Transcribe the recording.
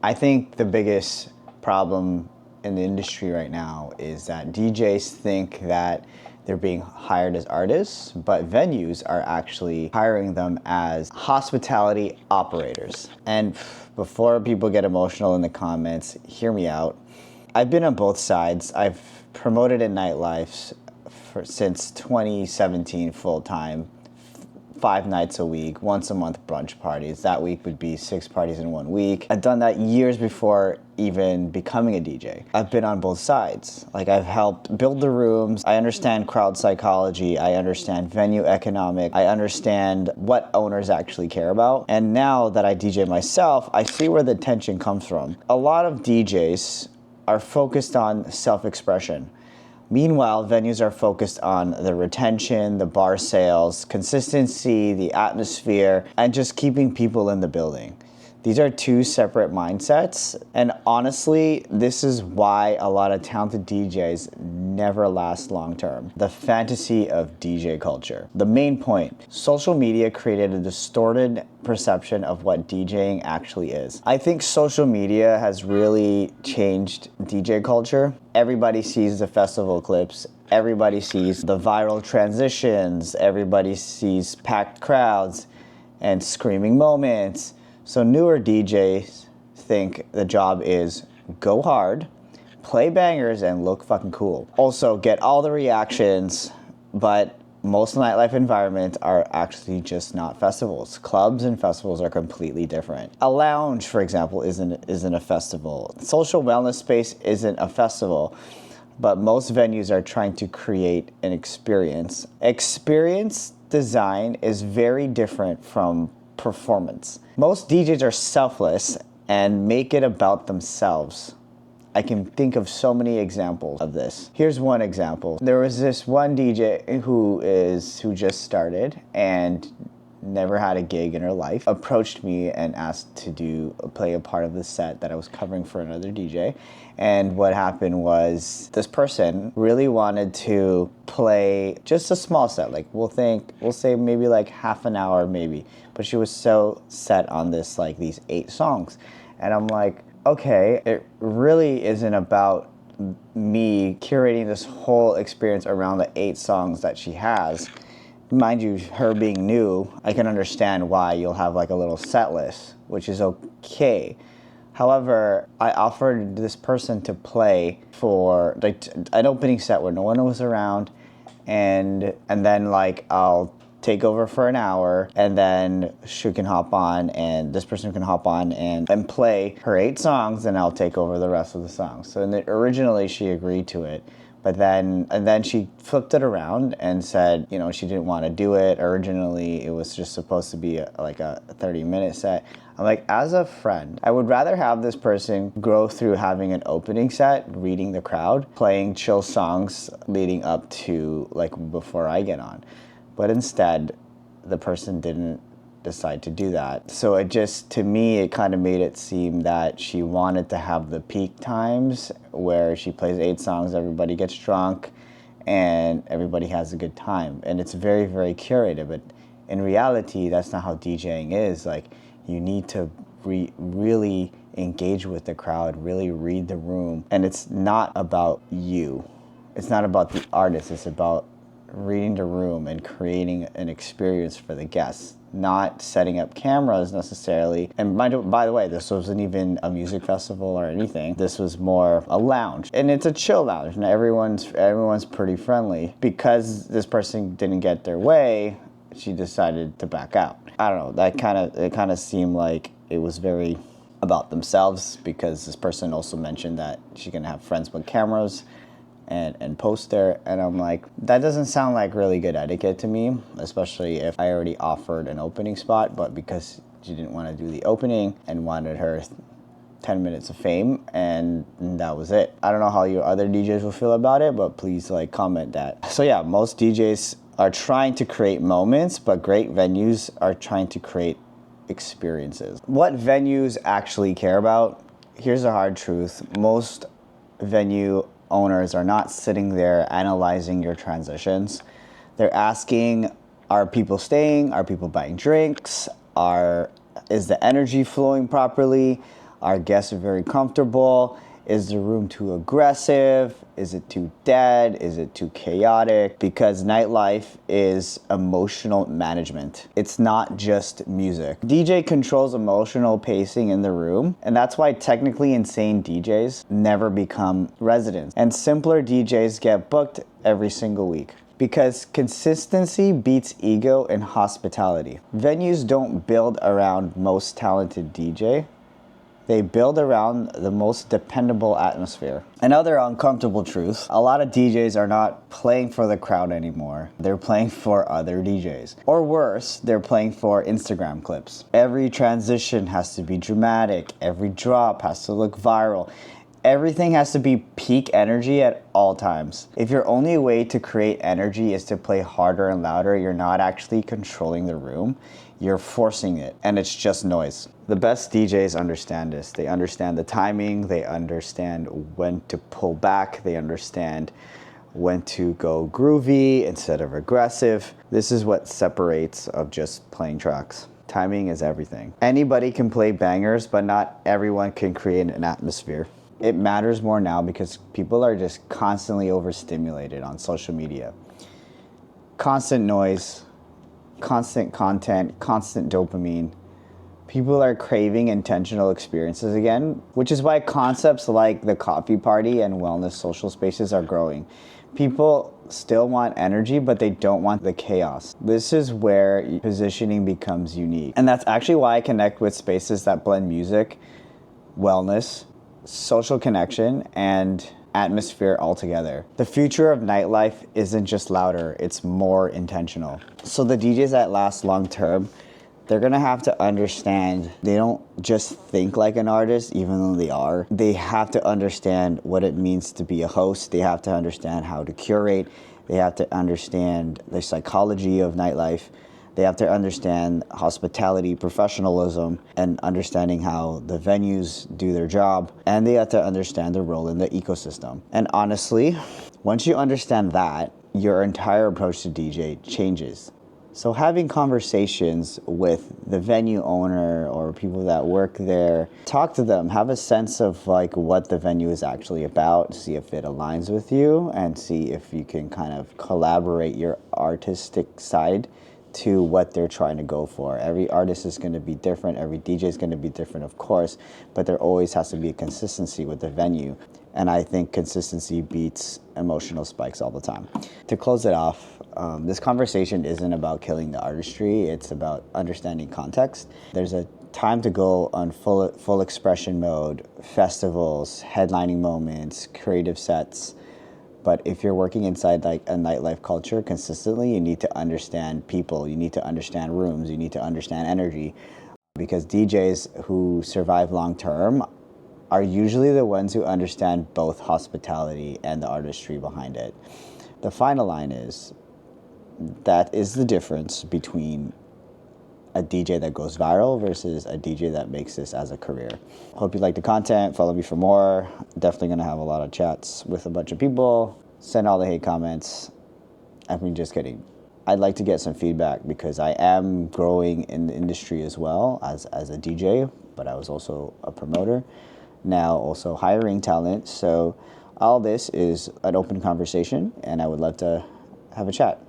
I think the biggest problem in the industry right now is that DJs think that they're being hired as artists, but venues are actually hiring them as hospitality operators. And before people get emotional in the comments, hear me out. I've been on both sides. I've promoted in Nightlife since 2017 full time. 5 nights a week, once a month brunch parties. That week would be 6 parties in 1 week. I've done that years before even becoming a DJ. I've been on both sides. Like, I've helped build the rooms. I understand crowd psychology. I understand venue economics. I understand what owners actually care about. And now that I DJ myself, I see where the tension comes from. A lot of DJs are focused on self-expression. Meanwhile, venues are focused on the retention, the bar sales, consistency, the atmosphere, and just keeping people in the building. These are two separate mindsets, and honestly, this is why a lot of talented DJs never last long term. The fantasy of DJ culture. The main point, social media created a distorted perception of what DJing actually is. I think social media has really changed DJ culture. Everybody sees the festival clips. Everybody sees the viral transitions. Everybody sees packed crowds and screaming moments. So newer DJs think the job is go hard, play bangers, and look fucking cool. Also, get all the reactions, but most nightlife environments are actually just not festivals. Clubs and festivals are completely different. A lounge, for example, isn't a festival. Social wellness space isn't a festival, but most venues are trying to create an experience. Experience design is very different from performance. Most DJs are selfless and make it about themselves. I can think of so many examples of this. Here's one example. There was this one DJ who just started and never had a gig in her life, approached me and asked to play a part of the set that I was covering for another DJ. And what happened was this person really wanted to play just a small set, like we'll say maybe like half an hour maybe, but she was so set on these 8 songs. And I'm like, okay, it really isn't about me curating this whole experience around the 8 songs that she has. Mind you, her being new, I can understand why you'll have like a little set list, which is okay. However, I offered this person to play for like an opening set where no one was around, and then like I'll take over for an hour, and then she can hop on, and this person can hop on and play her 8 songs, and I'll take over the rest of the songs. So originally she agreed to it. But then she flipped it around and said, she didn't want to do it. Originally, it was just supposed to be like a 30-minute set. I'm like, as a friend, I would rather have this person go through having an opening set, reading the crowd, playing chill songs leading up to like before I get on. But instead, the person didn't decide to do that. So to me, it kind of made it seem that she wanted to have the peak times where she plays 8 songs, everybody gets drunk, and everybody has a good time. And it's very, very curated. But in reality, that's not how DJing is. Like, you need to really engage with the crowd, really read the room. And it's not about you. It's not about the artist. It's about reading the room and creating an experience for the guests, not setting up cameras necessarily. And by the way, this wasn't even a music festival or anything. This was more a lounge, and it's a chill lounge, and everyone's pretty friendly. Because this person didn't get their way, she decided to back out. I don't know. It kind of seemed like it was very about themselves, because this person also mentioned that she's gonna have friends with cameras and post there, and I'm like, that doesn't sound like really good etiquette to me, especially if I already offered an opening spot, but because she didn't want to do the opening and wanted her 10 minutes of fame, and that was it. I don't know how your other DJs will feel about it, but please like comment that. So yeah, most DJs are trying to create moments, but great venues are trying to create experiences. What venues actually care about? Here's the hard truth. Most venue owners are not sitting there analyzing your transitions. They're asking, are people staying? Are people buying drinks? Is the energy flowing properly? Our guests are very comfortable. Is the room too aggressive? Is it too dead? Is it too chaotic? Because nightlife is emotional management. It's not just music. DJ controls emotional pacing in the room, and that's why technically insane DJs never become residents. And simpler DJs get booked every single week. Because consistency beats ego in hospitality. Venues don't build around most talented DJ. They build around the most dependable atmosphere. Another uncomfortable truth, a lot of DJs are not playing for the crowd anymore. They're playing for other DJs. Or worse, they're playing for Instagram clips. Every transition has to be dramatic. Every drop has to look viral. Everything has to be peak energy at all times. If your only way to create energy is to play harder and louder, you're not actually controlling the room. You're forcing it, and it's just noise. The best DJs understand this. They understand the timing, they understand when to pull back, they understand when to go groovy instead of aggressive. This is what separates of just playing tracks. Timing is everything. Anybody can play bangers, but not everyone can create an atmosphere. It matters more now because people are just constantly overstimulated on social media. Constant noise, constant content, constant dopamine. People are craving intentional experiences again, which is why concepts like the coffee party and wellness social spaces are growing. People still want energy, but they don't want the chaos. This is where positioning becomes unique. And that's actually why I connect with spaces that blend music, wellness, social connection, and atmosphere altogether. The future of nightlife isn't just louder, it's more intentional. So the DJs that last long term, they're gonna have to understand they don't just think like an artist, even though they are. They have to understand what it means to be a host. They have to understand how to curate. They have to understand the psychology of nightlife. They have to understand hospitality, professionalism, and understanding how the venues do their job. And they have to understand their role in the ecosystem. And honestly, once you understand that, your entire approach to DJ changes. So having conversations with the venue owner or people that work there, talk to them, have a sense of like what the venue is actually about, see if it aligns with you, and see if you can kind of collaborate your artistic side to what they're trying to go for. Every artist is going to be different, every DJ is going to be different, of course, but there always has to be a consistency with the venue. And I think consistency beats emotional spikes all the time. To close it off, this conversation isn't about killing the artistry, it's about understanding context. There's a time to go on full expression mode, festivals, headlining moments, creative sets. But if you're working inside like a nightlife culture consistently, you need to understand people, you need to understand rooms, you need to understand energy. Because DJs who survive long term are usually the ones who understand both hospitality and the artistry behind it. The final line is, that is the difference between a DJ that goes viral versus a DJ that makes this as a career. Hope you like the content. Follow me for more. Definitely going to have a lot of chats with a bunch of people. Send all the hate comments. I mean, just kidding. I'd like to get some feedback because I am growing in the industry as well as a DJ, but I was also a promoter. Now also hiring talent. So all this is an open conversation, and I would love to have a chat.